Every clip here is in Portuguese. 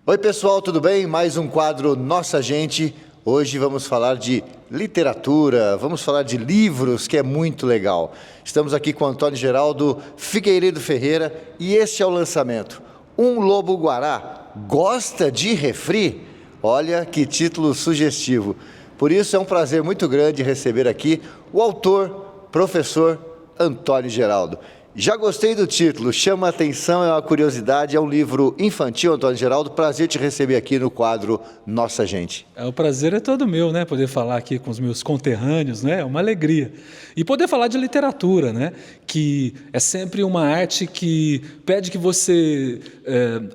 Oi pessoal, tudo bem? Mais um quadro Nossa Gente. Hoje vamos falar de literatura, vamos falar de livros, que é muito legal. Estamos aqui com Antônio Geraldo Figueiredo Ferreira e este é o lançamento. Um Lobo-Guará gosta de refri? Olha que título sugestivo. Por isso é um prazer muito grande receber aqui o autor, professor Antônio Geraldo. Já gostei do título, chama a atenção, é uma curiosidade, é um livro infantil, Antônio Geraldo. Prazer te receber aqui no quadro Nossa Gente. O prazer é todo meu, né? Poder falar aqui com os meus conterrâneos, né? É uma alegria. E poder falar de literatura, né? Que é sempre uma arte que pede que você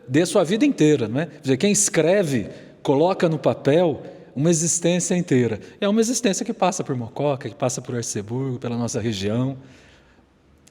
dê a sua vida inteira, né? Quer dizer, quem escreve, coloca no papel uma existência inteira. É uma existência que passa por Mococa, que passa por Arceburgo, pela nossa região.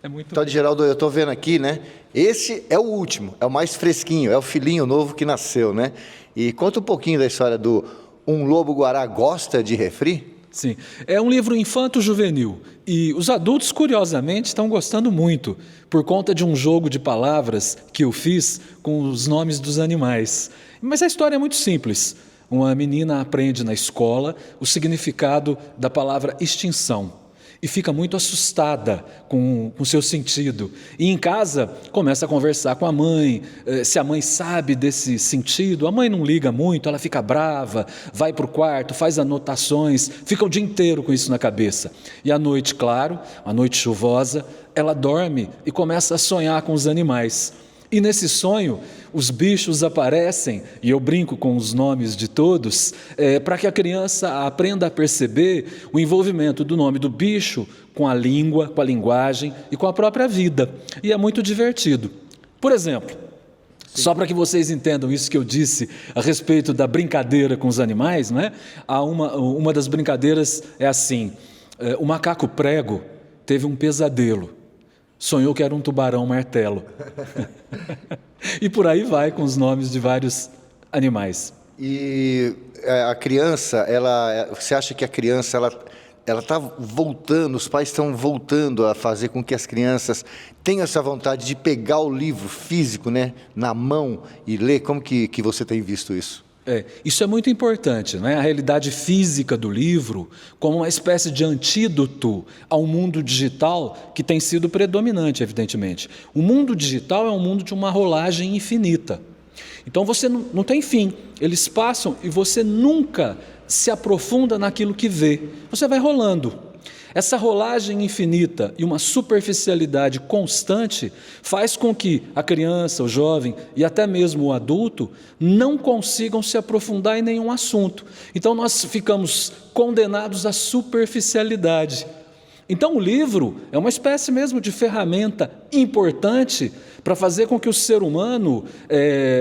É muito... Antônio Geraldo, eu estou vendo aqui, né? Esse é o último, é o mais fresquinho, é o filhinho novo que nasceu, né? E conta um pouquinho da história do Um Lobo-Guará gosta de refri? Sim, é um livro infanto-juvenil e os adultos, curiosamente, estão gostando muito por conta de um jogo de palavras que eu fiz com os nomes dos animais. Mas a história é muito simples. Uma menina aprende na escola o significado da palavra extinção e fica muito assustada com o seu sentido. E em casa começa a conversar com a mãe, se a mãe sabe desse sentido. A mãe não liga muito, ela fica brava, vai para o quarto, faz anotações, fica o dia inteiro com isso na cabeça. E à noite, claro, à noite chuvosa, ela dorme e começa a sonhar com os animais. E nesse sonho, os bichos aparecem, e eu brinco com os nomes de todos, para que a criança aprenda a perceber o envolvimento do nome do bicho com a língua, com a linguagem e com a própria vida. E é muito divertido. Por exemplo, só para que vocês entendam isso que eu disse a respeito da brincadeira com os animais, né? Há uma das brincadeiras é assim: o macaco prego teve um pesadelo. Sonhou que era um tubarão martelo. E por aí vai com os nomes de vários animais. E a criança, você acha que a criança, ela está voltando, os pais estão voltando a fazer com que as crianças tenham essa vontade de pegar o livro físico, né, na mão e ler? Como que você tem visto isso? Isso é muito importante, né? A realidade física do livro como uma espécie de antídoto ao mundo digital que tem sido predominante, evidentemente. O mundo digital é um mundo de uma rolagem infinita. Então você não tem fim, eles passam e você nunca se aprofunda naquilo que vê. Você vai rolando. Essa rolagem infinita e uma superficialidade constante faz com que a criança, o jovem e até mesmo o adulto não consigam se aprofundar em nenhum assunto. Então nós ficamos condenados à superficialidade. Então o livro é uma espécie mesmo de ferramenta importante para fazer com que o ser humano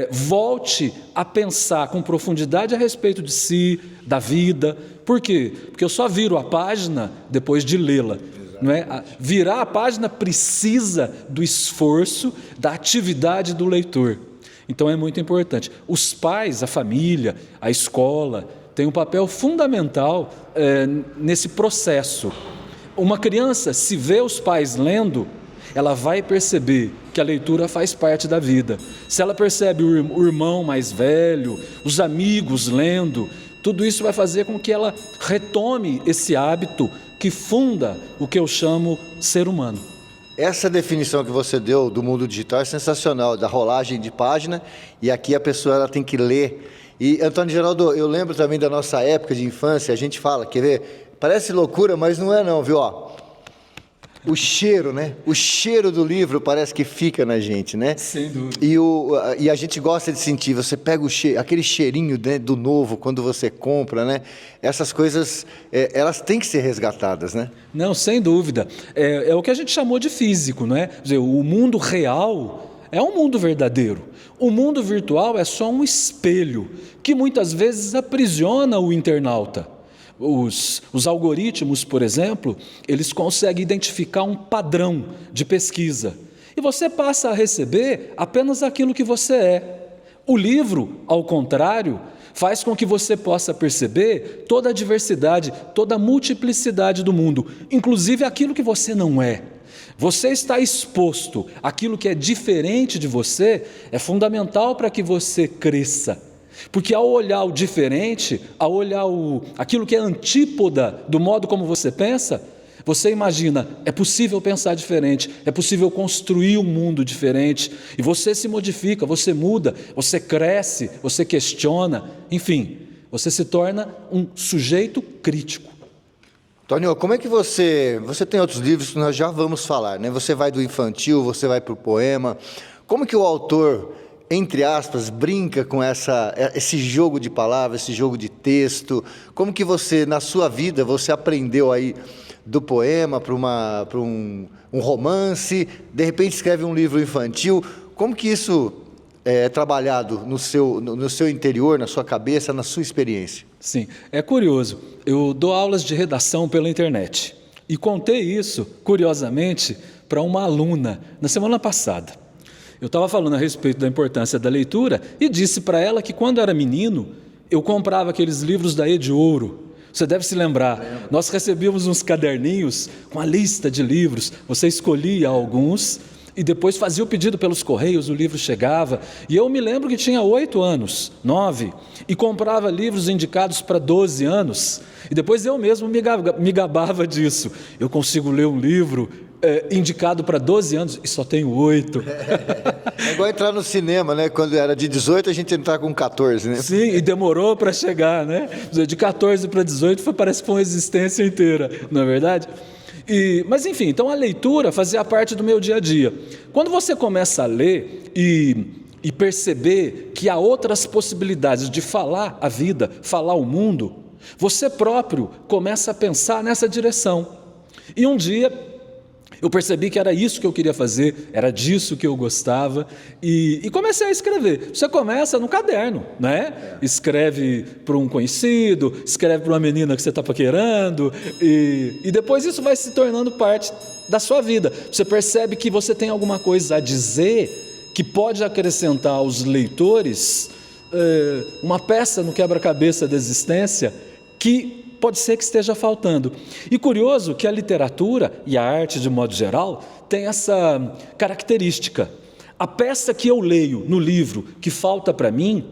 volte a pensar com profundidade a respeito de si, da vida. Por quê? Porque eu só viro a página depois de lê-la. Não é? Virar a página precisa do esforço, da atividade do leitor. Então é muito importante. Os pais, a família, a escola, têm um papel fundamental nesse processo. Uma criança, se vê os pais lendo, ela vai perceber que a leitura faz parte da vida. Se ela percebe o irmão mais velho, os amigos lendo, tudo isso vai fazer com que ela retome esse hábito que funda o que eu chamo ser humano. Essa definição que você deu do mundo digital é sensacional, da rolagem de página, e aqui a pessoa ela tem que ler. E, Antônio Geraldo, eu lembro também da nossa época de infância, a gente fala, quer ver? Parece loucura, mas não é não, viu? O cheiro, né? O cheiro do livro parece que fica na gente, né? Sem dúvida. E a gente gosta de sentir, você pega aquele cheirinho, né, do novo quando você compra, né? Essas coisas, elas têm que ser resgatadas, né? Não, sem dúvida. É o que a gente chamou de físico, né? Quer dizer, o mundo real é um mundo verdadeiro. O mundo virtual é só um espelho que muitas vezes aprisiona o internauta. Os algoritmos, por exemplo, eles conseguem identificar um padrão de pesquisa. E você passa a receber apenas aquilo que você é. O livro, ao contrário, faz com que você possa perceber toda a diversidade, toda a multiplicidade do mundo, inclusive aquilo que você não é. Você está exposto àquilo que é diferente de você, é fundamental para que você cresça. Porque ao olhar o diferente, ao olhar aquilo que é antípoda do modo como você pensa, você imagina, é possível pensar diferente, é possível construir um mundo diferente, e você se modifica, você muda, você cresce, você questiona, enfim, você se torna um sujeito crítico. Tônio, como é que você tem outros livros que nós já vamos falar, né? Você vai do infantil, você vai para o poema. Como que o autor, entre aspas, brinca com esse jogo de palavras, esse jogo de texto? Como que você, na sua vida, você aprendeu aí do poema para um romance, de repente escreve um livro infantil? Como que isso é trabalhado no seu interior, na sua cabeça, na sua experiência? Sim, é curioso. Eu dou aulas de redação pela internet e contei isso, curiosamente, para uma aluna na semana passada. Eu estava falando a respeito da importância da leitura e disse para ela que quando era menino, eu comprava aqueles livros da Ediouro. Você deve se lembrar, nós recebíamos uns caderninhos com a lista de livros, você escolhia alguns e depois fazia o pedido pelos correios, o livro chegava, e eu me lembro que tinha 8 anos, 9, e comprava livros indicados para 12 anos, e depois eu mesmo me gabava disso. Eu consigo ler um livro indicado para 12 anos e só tenho 8. É igual entrar no cinema, né? Quando era de 18, a gente entrar com 14, né? Sim, e demorou para chegar, né? De 14 para 18 parece que foi uma existência inteira, não é verdade? Mas enfim, então a leitura fazia parte do meu dia a dia. Quando você começa a ler e perceber que há outras possibilidades de falar a vida, falar o mundo, você próprio começa a pensar nessa direção. E um dia eu percebi que era isso que eu queria fazer, era disso que eu gostava, e comecei a escrever. Você começa no caderno, né? Escreve para um conhecido, escreve para uma menina que você está paquerando, e depois isso vai se tornando parte da sua vida. Você percebe que você tem alguma coisa a dizer que pode acrescentar aos leitores uma peça no quebra-cabeça da existência que pode ser que esteja faltando. E curioso que a literatura e a arte, de modo geral, tem essa característica. A peça que eu leio no livro que falta para mim,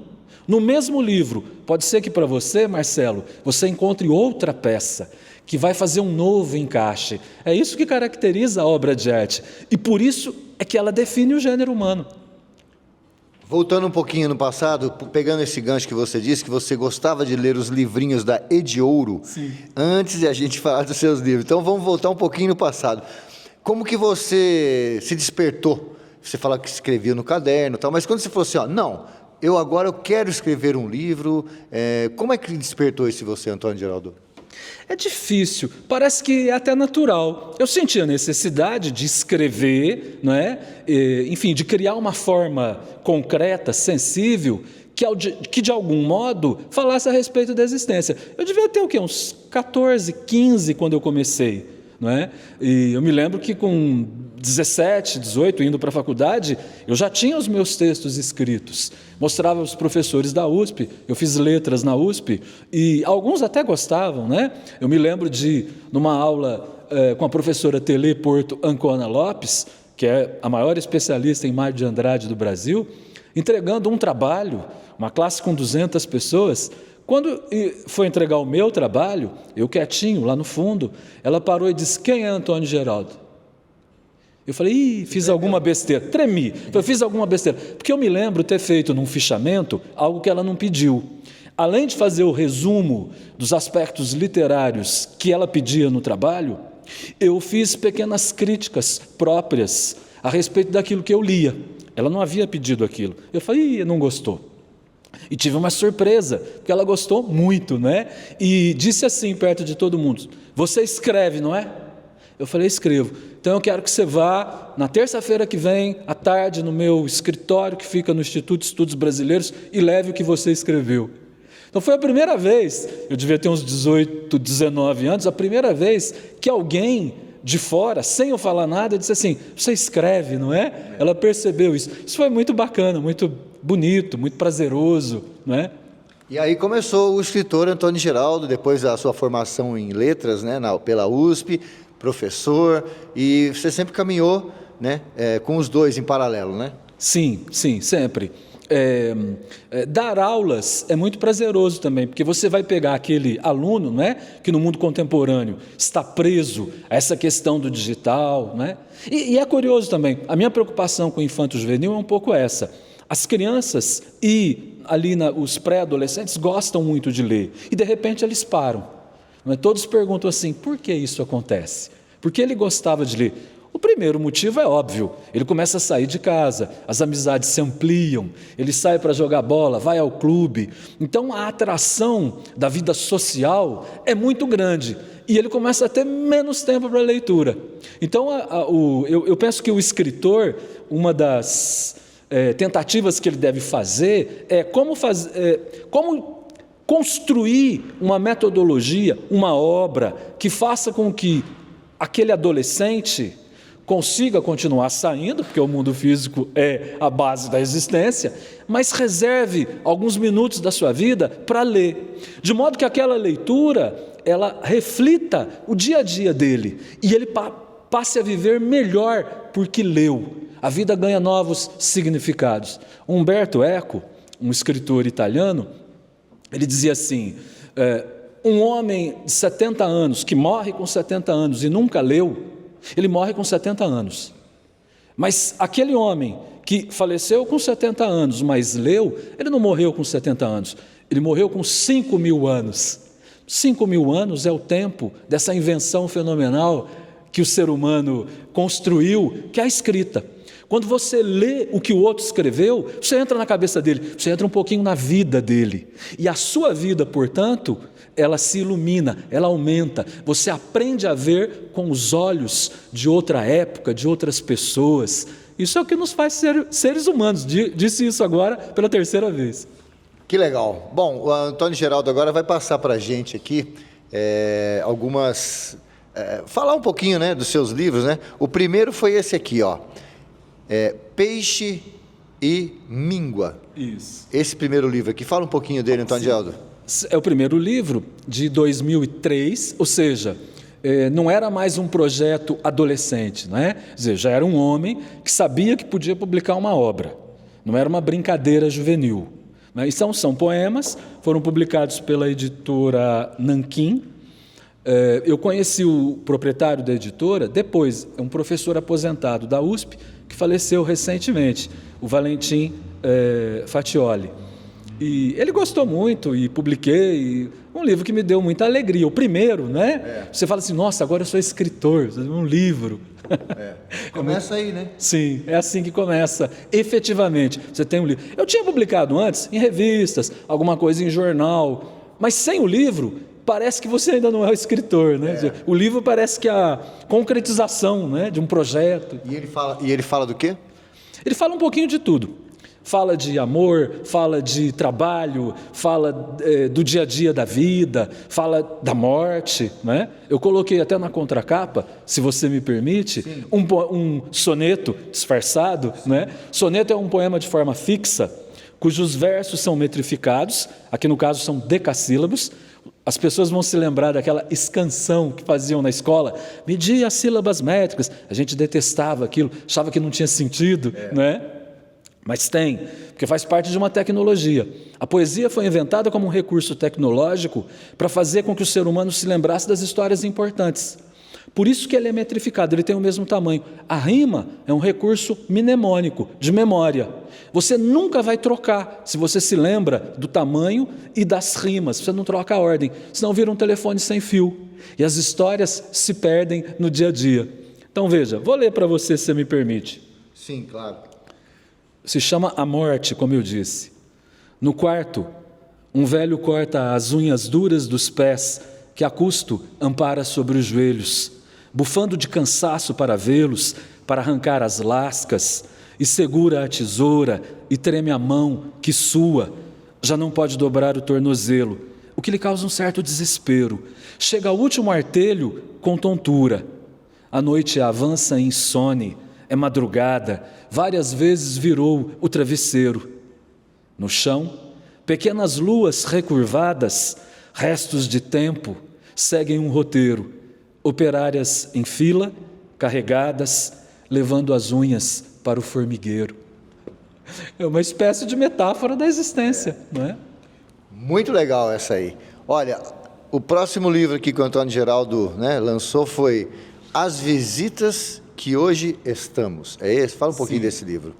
no mesmo livro, pode ser que para você, Marcelo, você encontre outra peça que vai fazer um novo encaixe. É isso que caracteriza a obra de arte. E por isso é que ela define o gênero humano. Voltando um pouquinho no passado, pegando esse gancho que você disse, que você gostava de ler os livrinhos da Ediouro, antes de a gente falar dos seus livros. Então vamos voltar um pouquinho no passado. Como que você se despertou? Você fala que escrevia no caderno e tal, mas quando você falou assim, não, eu quero escrever um livro, como é que despertou isso em você, Antônio Geraldo? É difícil, parece que é até natural. Eu senti a necessidade de escrever, não é? Enfim, de criar uma forma concreta, sensível, que de algum modo falasse a respeito da existência. Eu devia ter uns 14, 15 quando eu comecei, não é? E eu me lembro que com 17, 18, indo para a faculdade, eu já tinha os meus textos escritos. Mostrava aos professores da USP, eu fiz letras na USP, e alguns até gostavam, né? Eu me lembro de, numa aula com a professora Tele Porto Ancona Lopes, que é a maior especialista em Mário de Andrade do Brasil, entregando um trabalho, uma classe com 200 pessoas. Quando foi entregar o meu trabalho, eu quietinho, lá no fundo, ela parou e disse, quem é Antônio Geraldo? Eu falei, fiz alguma besteira, tremi, eu fiz alguma besteira, porque eu me lembro ter feito num fichamento algo que ela não pediu. Além de fazer o resumo dos aspectos literários que ela pedia no trabalho, eu fiz pequenas críticas próprias a respeito daquilo que eu lia. Ela não havia pedido aquilo. Eu falei, não gostou. E tive uma surpresa, porque ela gostou muito, né? E disse assim, perto de todo mundo, você escreve, não é? Eu falei, escrevo. Então eu quero que você vá na terça-feira que vem, à tarde, no meu escritório que fica no Instituto de Estudos Brasileiros e leve o que você escreveu. Então foi a primeira vez, eu devia ter uns 18, 19 anos, a primeira vez que alguém de fora, sem eu falar nada, disse assim, você escreve, não é? Ela percebeu isso. Isso foi muito bacana, muito bonito, muito prazeroso, não é? E aí começou o escritor Antônio Geraldo, depois da sua formação em letras, né, pela USP, professor, e você sempre caminhou, né, com os dois em paralelo, né? Sim, sempre. dar aulas é muito prazeroso também, porque você vai pegar aquele aluno, né, que no mundo contemporâneo está preso a essa questão do digital, né? E é curioso também, a minha preocupação com o infanto-juvenil é um pouco essa. As crianças e ali os pré-adolescentes gostam muito de ler, e de repente eles param. Não é? Todos perguntam assim, por que isso acontece? Por que ele gostava de ler? O primeiro motivo é óbvio, ele começa a sair de casa, as amizades se ampliam, ele sai para jogar bola, vai ao clube, então a atração da vida social é muito grande e ele começa a ter menos tempo para a leitura. Então eu penso que o escritor, uma das tentativas que ele deve fazer é como construir uma metodologia, uma obra que faça com que aquele adolescente consiga continuar saindo, porque o mundo físico é a base da existência, mas reserve alguns minutos da sua vida para ler, de modo que aquela leitura, ela reflita o dia a dia dele, e ele passe a viver melhor porque leu. A vida ganha novos significados. Umberto Eco, um escritor italiano, ele dizia assim, um homem de 70 anos, que morre com 70 anos e nunca leu, ele morre com 70 anos. Mas aquele homem que faleceu com 70 anos, mas leu, ele não morreu com 70 anos, ele morreu com 5.000 anos. 5.000 anos é o tempo dessa invenção fenomenal que o ser humano construiu, que é a escrita. Quando você lê o que o outro escreveu, você entra na cabeça dele, você entra um pouquinho na vida dele. E a sua vida, portanto, ela se ilumina, ela aumenta. Você aprende a ver com os olhos de outra época, de outras pessoas. Isso é o que nos faz ser seres humanos. Disse isso agora pela terceira vez. Que legal. Bom, o Antônio Geraldo agora vai passar para a gente aqui falar um pouquinho, né, dos seus livros, né? O primeiro foi esse aqui, ó. Peixe e Míngua. Isso. Esse primeiro livro aqui, fala um pouquinho dele, Antônio Geraldo. É o primeiro livro de 2003, ou seja, não era mais um projeto adolescente, né? Quer dizer, já era um homem que sabia que podia publicar uma obra, não era uma brincadeira juvenil, né? E são poemas, foram publicados pela editora Nanquim. Eu conheci o proprietário da editora depois, é um professor aposentado da USP, que faleceu recentemente, o Valentim Fatioli. E ele gostou muito e publiquei um livro que me deu muita alegria. O primeiro, né? Você fala assim, nossa, agora eu sou escritor, um livro. Começa aí, né? Sim, é assim que começa, efetivamente. Você tem um livro. Eu tinha publicado antes em revistas, alguma coisa em jornal, mas sem o livro, parece que você ainda não é o escritor, né? O livro parece que é a concretização, né, de um projeto. E ele fala do quê? Ele fala um pouquinho de tudo. Fala de amor, fala de trabalho, fala do dia a dia da vida, fala da morte, né? Eu coloquei até na contracapa, se você me permite, um soneto disfarçado, né? Soneto é um poema de forma fixa, cujos versos são metrificados, aqui no caso são decassílabos. As pessoas vão se lembrar daquela escansão que faziam na escola, medir as sílabas métricas. A gente detestava aquilo, achava que não tinha sentido, né? Mas tem, porque faz parte de uma tecnologia. A poesia foi inventada como um recurso tecnológico para fazer com que o ser humano se lembrasse das histórias importantes. Por isso que ele é metrificado, ele tem o mesmo tamanho. A rima é um recurso mnemônico, de memória. Você nunca vai trocar, se você se lembra do tamanho e das rimas. Você não troca a ordem, senão vira um telefone sem fio. E as histórias se perdem no dia a dia. Então veja, vou ler para você, se você me permite. Sim, claro. Se chama A Morte, como eu disse. No quarto, um velho corta as unhas duras dos pés, que a custo ampara sobre os joelhos, bufando de cansaço para vê-los, para arrancar as lascas, e segura a tesoura, e treme a mão, que sua, já não pode dobrar o tornozelo, o que lhe causa um certo desespero. Chega ao último artelho com tontura. A noite avança insone, é madrugada, várias vezes virou o travesseiro. No chão, pequenas luas recurvadas, restos de tempo, seguem um roteiro, operárias em fila, carregadas, levando as unhas para o formigueiro. É uma espécie de metáfora da existência, não é? Muito legal essa aí. Olha, o próximo livro aqui que o Antônio Geraldo, né, lançou foi As Visitas que Hoje Estamos. É esse? Fala um pouquinho desse livro.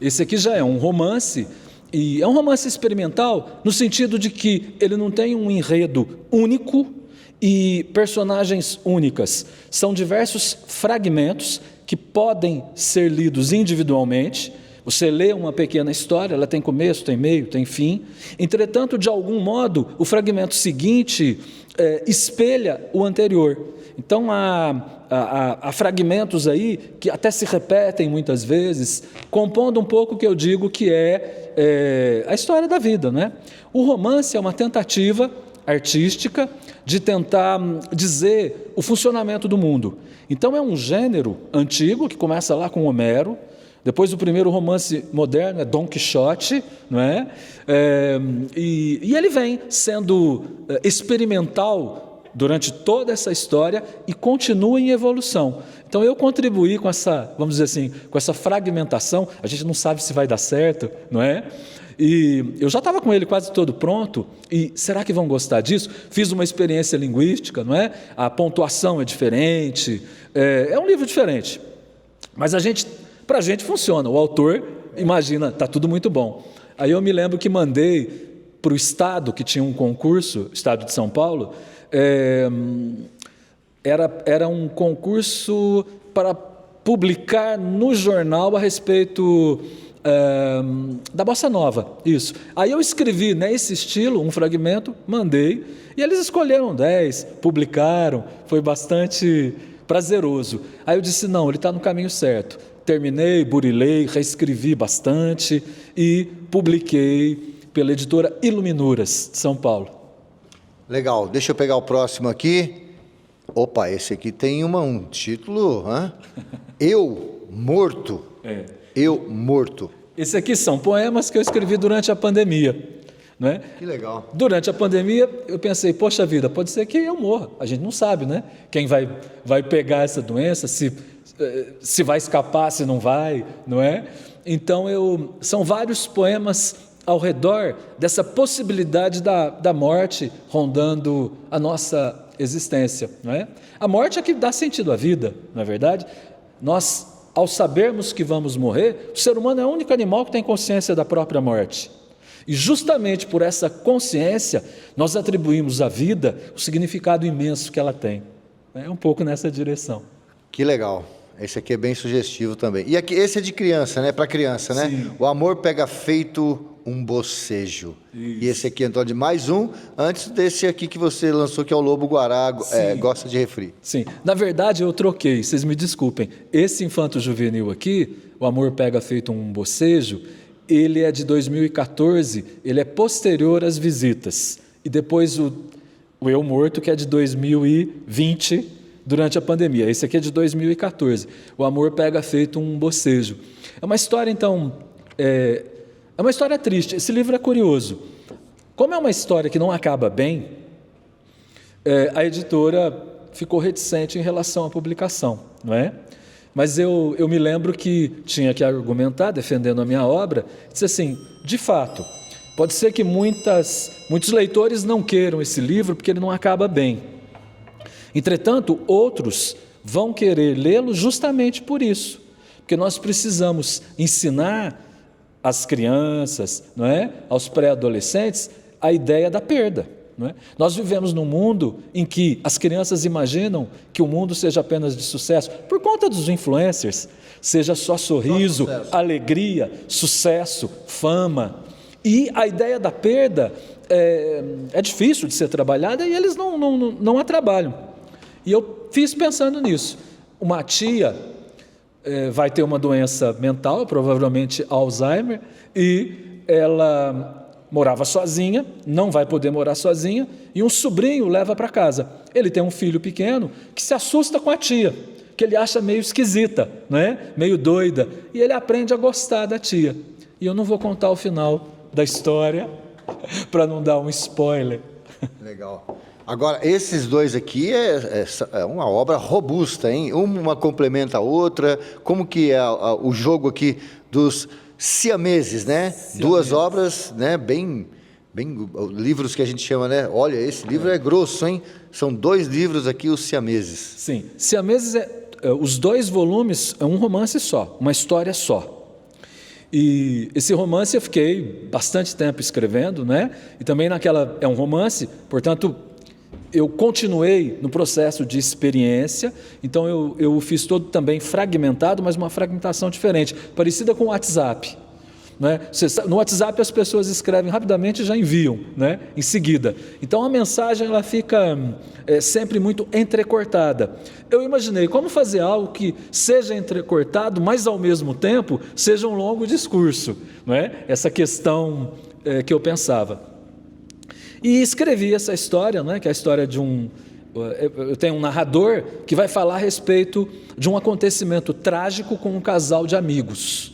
Esse aqui já é um romance, e é um romance experimental no sentido de que ele não tem um enredo único e personagens únicas. São diversos fragmentos que podem ser lidos individualmente. Você lê uma pequena história, ela tem começo, tem meio, tem fim. Entretanto, de algum modo, o fragmento seguinte espelha o anterior. Então, há fragmentos aí que até se repetem muitas vezes, compondo um pouco o que eu digo que é a história da vida, né? O romance é uma tentativa artística de tentar dizer o funcionamento do mundo. Então, é um gênero antigo que começa lá com Homero. Depois, o primeiro romance moderno é Dom Quixote, não é? E ele vem sendo experimental durante toda essa história e continua em evolução. Então, eu contribuí com essa, vamos dizer assim, com essa fragmentação. A gente não sabe se vai dar certo, não é? E eu já estava com ele quase todo pronto, e será que vão gostar disso? Fiz uma experiência linguística, não é? A pontuação é diferente, é um livro diferente, mas para a gente funciona. O autor imagina, está tudo muito bom. Aí eu me lembro que mandei para o Estado, que tinha um concurso, Estado de São Paulo, era um concurso para publicar no jornal a respeito da Bossa Nova, isso. Aí eu escrevi nesse estilo um fragmento, mandei, e eles escolheram 10, publicaram, foi bastante prazeroso. Aí eu disse, não, ele está no caminho certo. Terminei, burilei, reescrevi bastante e publiquei pela editora Iluminuras, de São Paulo. Legal, deixa eu pegar o próximo aqui. Opa, esse aqui tem um título, Eu Morto. Eu Morto. Esse aqui são poemas que eu escrevi durante a pandemia, né? Que legal. Durante a pandemia, eu pensei, poxa vida, pode ser que eu morra. A gente não sabe, né? Quem vai pegar essa doença, se vai escapar, se não vai, não é? Então, são vários poemas ao redor dessa possibilidade da morte rondando a nossa existência, não é? A morte é que dá sentido à vida, não é verdade? Nós, ao sabermos que vamos morrer, o ser humano é o único animal que tem consciência da própria morte. E justamente por essa consciência, nós atribuímos à vida o significado imenso que ela tem. É um pouco nessa direção. Que legal. Esse aqui é bem sugestivo também. E aqui, esse é de criança, né? Para criança, né? Sim. O amor pega feito um bocejo. Isso. E esse aqui, Antônio, mais um, antes desse aqui que você lançou, que é o Lobo Guará, gosta de refri. Sim. Na verdade, eu troquei, vocês me desculpem. Esse infanto juvenil aqui, o amor pega feito um bocejo, ele é de 2014, ele é posterior às visitas. E depois o Eu Morto, que é de 2020, durante a pandemia. Esse aqui é de 2014. O amor pega feito um bocejo. É uma história, então, é uma história triste. Esse livro é curioso. Como é uma história que não acaba bem, a editora ficou reticente em relação à publicação, não é? Mas eu me lembro que tinha que argumentar, defendendo a minha obra, disse assim, de fato, pode ser que muitos leitores não queiram esse livro porque ele não acaba bem. Entretanto, outros vão querer lê-lo justamente por isso, porque nós precisamos ensinar às crianças, não é? Aos pré-adolescentes, a ideia da perda. Não é? Nós vivemos num mundo em que as crianças imaginam que o mundo seja apenas de sucesso, por conta dos influencers, seja só sorriso, alegria, sucesso, fama. E a ideia da perda é difícil de ser trabalhada e eles não a trabalham. E eu fiz pensando nisso. Uma tia vai ter uma doença mental, provavelmente Alzheimer, e ela morava sozinha, não vai poder morar sozinha, e um sobrinho leva para casa. Ele tem um filho pequeno que se assusta com a tia, que ele acha meio esquisita, né? Meio doida, e ele aprende a gostar da tia. E eu não vou contar o final da história para não dar um spoiler. Legal. Agora, esses dois aqui é uma obra robusta, hein? Uma complementa a outra. Como que é o jogo aqui dos Siameses, né? Duas obras, né? Bem, livros que a gente chama, né? Olha, esse livro é grosso, hein? São 2 livros aqui, os Siameses. Sim, Siameses os 2 volumes é um romance só, uma história só. E esse romance eu fiquei bastante tempo escrevendo, né? E também é um romance, portanto, eu continuei no processo de experiência, então eu fiz todo também fragmentado, mas uma fragmentação diferente, parecida com o WhatsApp. Né? No WhatsApp as pessoas escrevem rapidamente e já enviam, né? Em seguida. Então a mensagem ela fica sempre muito entrecortada. Eu imaginei como fazer algo que seja entrecortado, mas ao mesmo tempo seja um longo discurso, não é? Essa questão que eu pensava. E escrevi essa história, né? Que é a história de eu tenho um narrador que vai falar a respeito de um acontecimento trágico com um casal de amigos.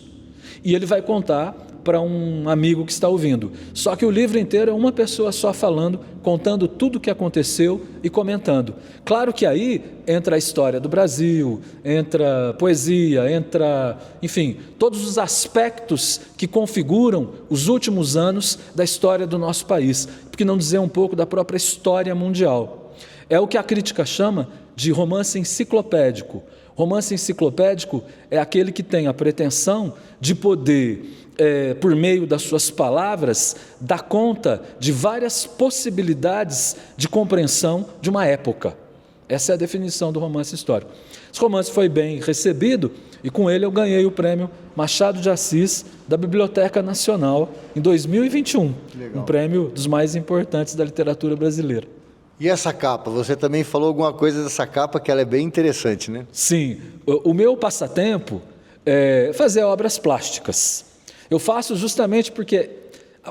E ele vai contar para um amigo que está ouvindo. Só que o livro inteiro é uma pessoa só falando, contando tudo o que aconteceu e comentando. Claro que aí entra a história do Brasil, entra poesia, enfim, todos os aspectos que configuram os últimos anos da história do nosso país, por que não dizer um pouco da própria história mundial. É o que a crítica chama de romance enciclopédico. Romance enciclopédico é aquele que tem a pretensão de poder, por meio das suas palavras, dar conta de várias possibilidades de compreensão de uma época. Essa é a definição do romance histórico. Esse romance foi bem recebido e com ele eu ganhei o prêmio Machado de Assis da Biblioteca Nacional em 2021. Legal. Um prêmio dos mais importantes da literatura brasileira. E essa capa? Você também falou alguma coisa dessa capa que ela é bem interessante, né? Sim. O meu passatempo é fazer obras plásticas. Eu faço justamente porque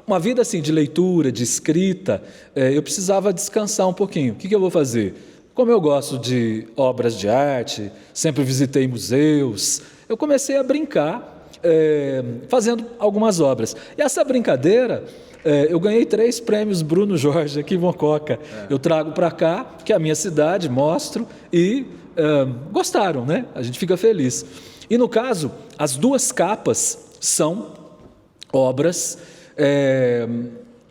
uma vida assim de leitura, de escrita, eu precisava descansar um pouquinho. O que eu vou fazer? Como eu gosto de obras de arte, sempre visitei museus, eu comecei a brincar fazendo algumas obras. E essa brincadeira... eu ganhei 3 prêmios Bruno Jorge aqui em Mococa. Eu trago para cá, que é a minha cidade, mostro e gostaram, né? A gente fica feliz. E no caso, as 2 capas são obras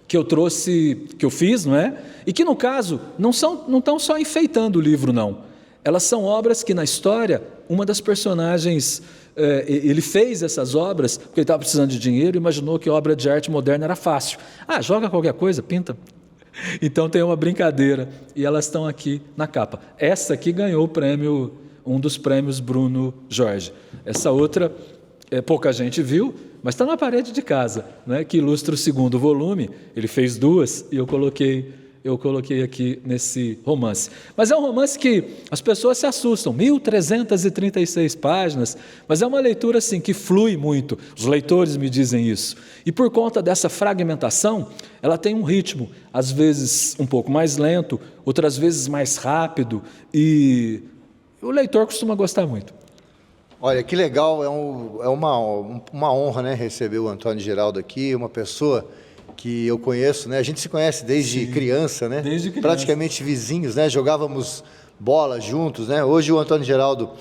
que eu trouxe, que eu fiz, não é? E que no caso não estão só enfeitando o livro, não. Elas são obras que na história, uma das personagens... ele fez essas obras porque ele estava precisando de dinheiro e imaginou que obra de arte moderna era fácil. Joga qualquer coisa, pinta. Então tem uma brincadeira e elas estão aqui na capa. Essa aqui ganhou o prêmio, um dos prêmios Bruno Jorge. Essa outra, pouca gente viu, mas está na parede de casa, né, que ilustra o 2º volume. Ele fez 2 e eu coloquei aqui nesse romance. Mas é um romance que as pessoas se assustam, 1.336 páginas, mas é uma leitura assim que flui muito, os leitores me dizem isso. E por conta dessa fragmentação, ela tem um ritmo, às vezes um pouco mais lento, outras vezes mais rápido, e o leitor costuma gostar muito. Olha, que legal, é uma honra, né, receber o Antônio Geraldo aqui, uma pessoa... que eu conheço, né? A gente se conhece desde criança, né? Desde criança. Praticamente vizinhos, né? Jogávamos bola juntos, né? Hoje o Antônio Geraldo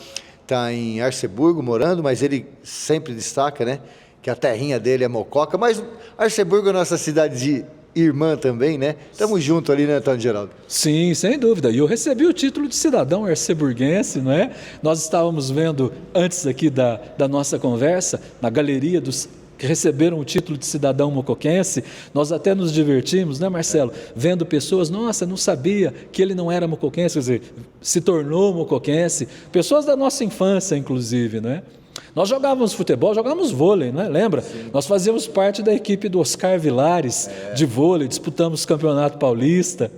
está em Arceburgo morando, mas ele sempre destaca, né? Que a terrinha dele é Mococa, mas Arceburgo é nossa cidade de irmã também, né? Estamos juntos ali, né, Antônio Geraldo? Sim, sem dúvida. E eu recebi o título de cidadão arceburguense, não é? Nós estávamos vendo antes aqui da nossa conversa, na galeria dos que receberam o título de cidadão mocoquense, nós até nos divertimos, né, Marcelo? Vendo pessoas, nossa, não sabia que ele não era mocoquense, quer dizer, se tornou mocoquense, pessoas da nossa infância, inclusive, né? Nós jogávamos futebol, jogávamos vôlei, né? Lembra? Sim. Nós fazíamos parte da equipe do Oscar Vilares de vôlei, disputamos o Campeonato Paulista.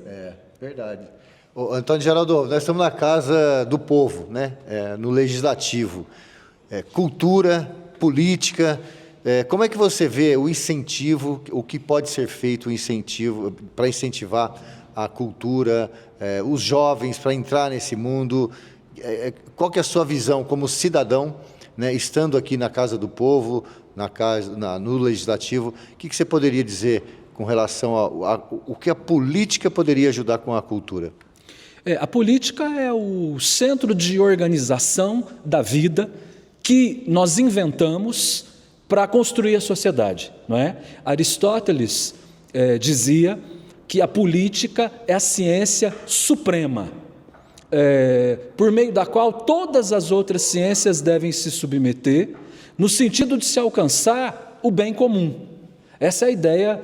Verdade. Ô, Antônio Geraldo, nós estamos na Casa do Povo, né? No Legislativo. Cultura, política... como é que você vê o incentivo, o que pode ser feito o incentivo para incentivar a cultura, os jovens para entrar nesse mundo? Qual que é a sua visão como cidadão, né, estando aqui na Casa do Povo, no Legislativo? O que você poderia dizer com relação ao que a política poderia ajudar com a cultura? A política é o centro de organização da vida que nós inventamos para construir a sociedade, não é? Aristóteles dizia que a política é a ciência suprema, por meio da qual todas as outras ciências devem se submeter, no sentido de se alcançar o bem comum. Essa é a ideia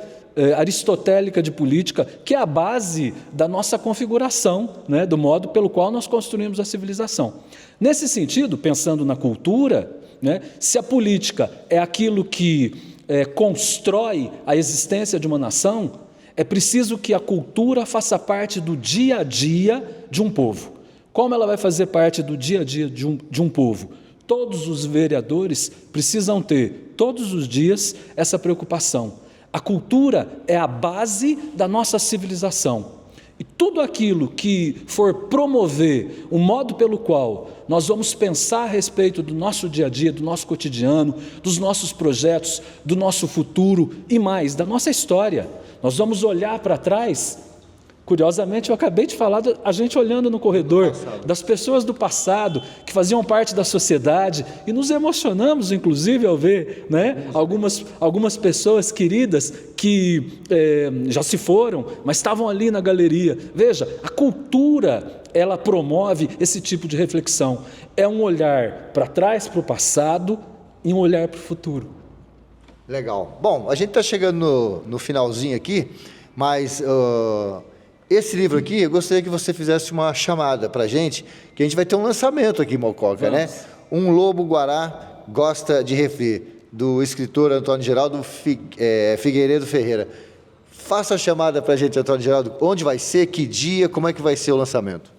aristotélica de política, que é a base da nossa configuração, né, do modo pelo qual nós construímos a civilização. Nesse sentido, pensando na cultura, né, se a política é aquilo que constrói a existência de uma nação, é preciso que a cultura faça parte do dia a dia de um povo. Como ela vai fazer parte do dia a dia de um povo? Todos os vereadores precisam ter, todos os dias, essa preocupação. A cultura é a base da nossa civilização. E tudo aquilo que for promover o modo pelo qual nós vamos pensar a respeito do nosso dia a dia, do nosso cotidiano, dos nossos projetos, do nosso futuro e mais, da nossa história. Nós vamos olhar para trás. Curiosamente, eu acabei de falar, a gente olhando no corredor, das pessoas do passado, que faziam parte da sociedade, e nos emocionamos, inclusive, ao ver, né, algumas pessoas queridas que já se foram, mas estavam ali na galeria. Veja, a cultura, ela promove esse tipo de reflexão. É um olhar para trás, para o passado, e um olhar para o futuro. Legal. Bom, a gente está chegando no finalzinho aqui, mas... esse livro aqui, eu gostaria que você fizesse uma chamada para a gente, que a gente vai ter um lançamento aqui em Mococa, né? Um Lobo-Guará Gosta de Refri, do escritor Antônio Geraldo Figueiredo Ferreira. Faça a chamada para a gente, Antônio Geraldo, onde vai ser, que dia, como é que vai ser o lançamento?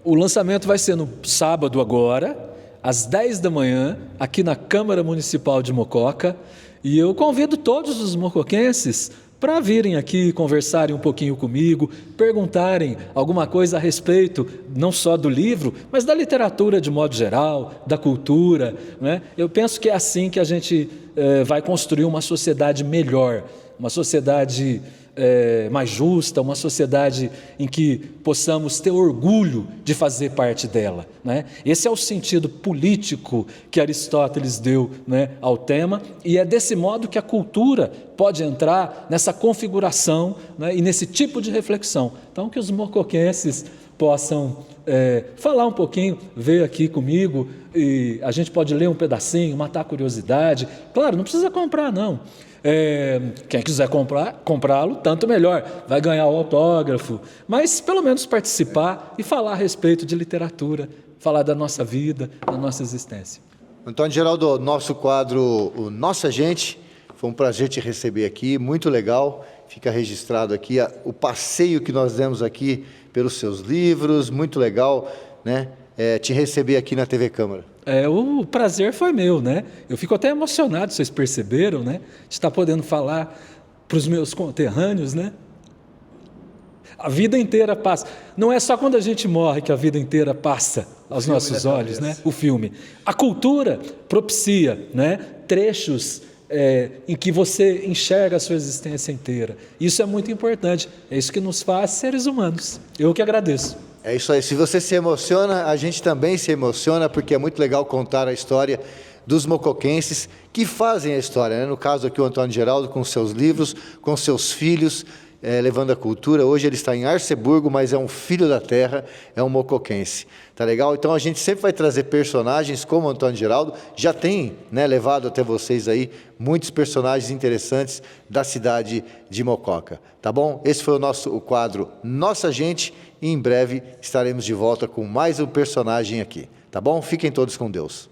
O lançamento vai ser no sábado agora, às 10 da manhã, aqui na Câmara Municipal de Mococa, e eu convido todos os mocoquenses para virem aqui conversarem um pouquinho comigo, perguntarem alguma coisa a respeito não só do livro, mas da literatura de modo geral, da cultura, né? Eu penso que é assim que a gente vai construir uma sociedade melhor, uma sociedade mais justa, uma sociedade em que possamos ter orgulho de fazer parte dela, né? Esse é o sentido político que Aristóteles deu, né, ao tema, e é desse modo que a cultura pode entrar nessa configuração, né, e nesse tipo de reflexão. Então, que os mocoquenses possam falar um pouquinho, ver aqui comigo, e a gente pode ler um pedacinho, matar a curiosidade. Claro, não precisa comprar, não. Quem quiser comprá-lo, tanto melhor, vai ganhar o autógrafo, mas pelo menos participar e falar a respeito de literatura, falar da nossa vida, da nossa existência. Antônio Geraldo, nosso quadro o Nossa Gente, foi um prazer te receber aqui, muito legal, fica registrado aqui o passeio que nós demos aqui pelos seus livros, muito legal, né? Te receber aqui na TV Câmara. O prazer foi meu, né? Eu fico até emocionado, vocês perceberam, né? De estar podendo falar para os meus conterrâneos, né? A vida inteira passa. Não é só quando a gente morre que a vida inteira passa aos nossos olhos, né? O filme. A cultura propicia, né, trechos em que você enxerga a sua existência inteira. Isso é muito importante. É isso que nos faz seres humanos. Eu que agradeço. É isso aí. Se você se emociona, a gente também se emociona, porque é muito legal contar a história dos mocoquenses que fazem a história, né? No caso aqui o Antônio Geraldo com seus livros, com seus filhos, levando a cultura. Hoje ele está em Arceburgo, mas é um filho da terra, é um mocoquense. Tá legal? Então a gente sempre vai trazer personagens como o Antônio Geraldo. Já tem, né, levado até vocês aí muitos personagens interessantes da cidade de Mococa. Tá bom? Esse foi o quadro Nossa Gente, e em breve estaremos de volta com mais um personagem aqui. Tá bom? Fiquem todos com Deus.